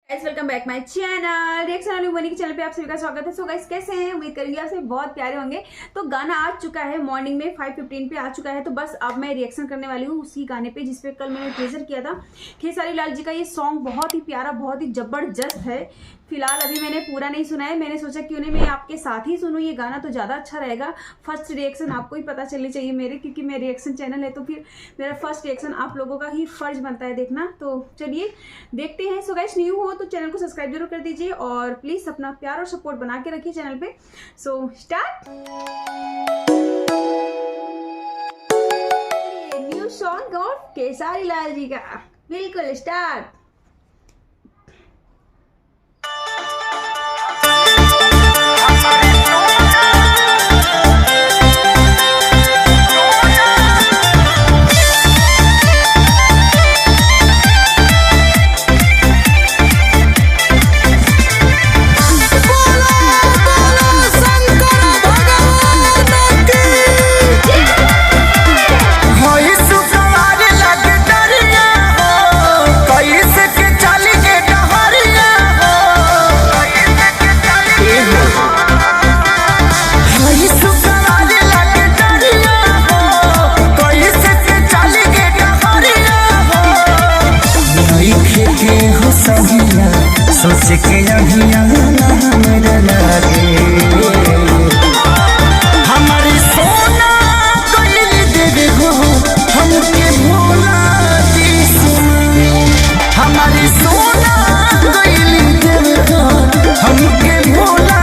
Guys welcome bank माय channel reaction वाली मनी के channel पे आप सभी का स्वागत है। सो गाइस कैसे हैं, उम्मीद करेंगे आप सभी बहुत प्यारे होंगे। तो गाना आ चुका है, मॉर्निंग में 5:15 पे आ चुका है। तो बस अब मैं रिएक्शन करने वाली हूँ उसी गाने पे जिसपे कल मैंने टीजर किया था। खेसारी लाल जी का ये सॉन्ग बहुत ही प्यारा, बहुत ही जबरदस्त है। फिलहाल अभी मैंने पूरा नहीं सुना है, मैंने सोचा क्यों नहीं मैं आपके साथ ही सुनूं ये गाना, तो ज़्यादा अच्छा रहेगा। फर्स्ट रिएक्शन आपको ही पता चलनी चाहिए मेरे, क्योंकि मेरे रिएक्शन चैनल है तो फिर मेरा फर्स्ट रिएक्शन आप लोगों का ही फर्ज बनता है देखना। तो चलिए देखते हैं। सो गाइस न्यू हो तो चैनल को सब्सक्राइब जरूर कर दीजिए और प्लीज़ अपना प्यार और सपोर्ट बना के रखिए चैनल पे। So start. New song of Khesari Lal ji का, बिल्कुल स्टार्ट। सोच के अभिया हमरा लागे हमारी सोना कइल देवे हो हमके भोला हमारी सोना कइल देवे हो हमके भोला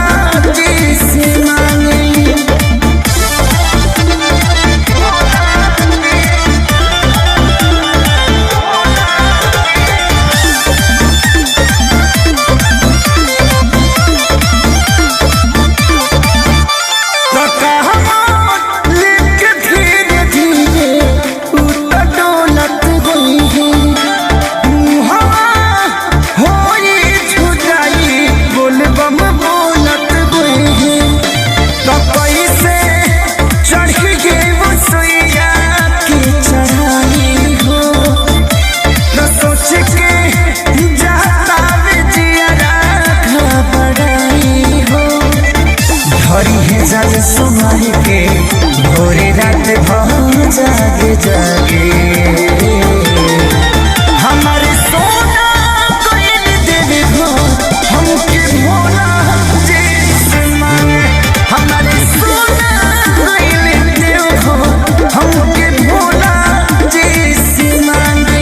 सुमाही के भोरे रात भर जागे जागे हमारे सोना कइल देवे हो हमके भोला जैसे मांगे हमारे सोना कइल देवे हो हमके भोला जैसे मांगे।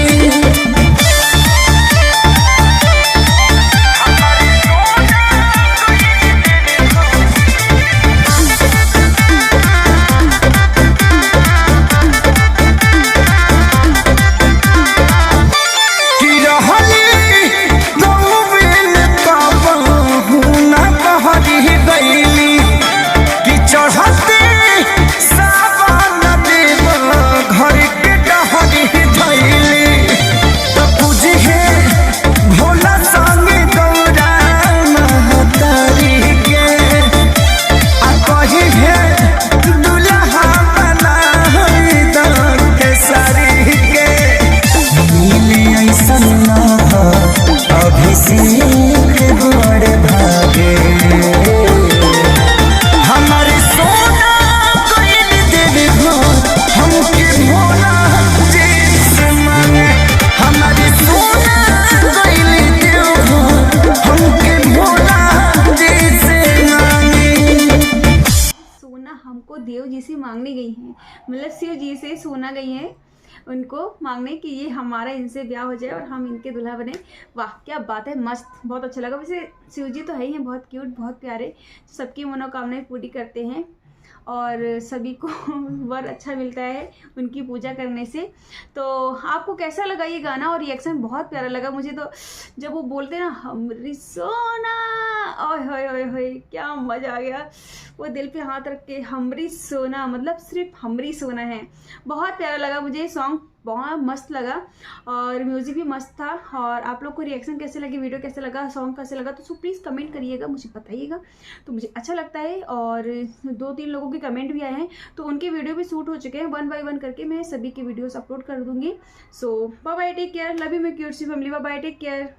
हमको देव जी से मांगने गई हैं, मतलब शिव जी से सोना गई हैं उनको मांगने कि ये हमारा इनसे ब्याह हो जाए और हम इनके दुल्हा बने। वाह क्या बात है, मस्त, बहुत अच्छा लगा। वैसे शिव जी तो है ही हैं, बहुत क्यूट, बहुत प्यारे, सबकी मनोकामनाएं पूरी करते हैं और सभी को वर अच्छा मिलता है उनकी पूजा करने से। तो आपको कैसा लगा ये गाना? और रिएक्शन बहुत प्यारा लगा मुझे तो, जब वो बोलते ना हमरी सोना, ओए होए होए होए क्या मज़ा आ गया। वो दिल पे हाथ रख के हमरी सोना, मतलब सिर्फ हमरी सोना है। बहुत प्यारा लगा मुझे सॉन्ग, बहुत मस्त लगा और म्यूज़िक भी मस्त था। और आप लोग को रिएक्शन कैसे लगी, वीडियो कैसे लगा, सॉन्ग कैसे लगा, तो प्लीज़ कमेंट करिएगा, मुझे बताइएगा, तो मुझे अच्छा लगता है। और 2-3 लोगों के कमेंट भी आए हैं तो उनके वीडियो भी शूट हो चुके हैं, 1 बाय 1 करके मैं सभी के वीडियोस अपलोड कर दूँगी। So bye bye, take care, love you my cute सी family, bye bye, take care.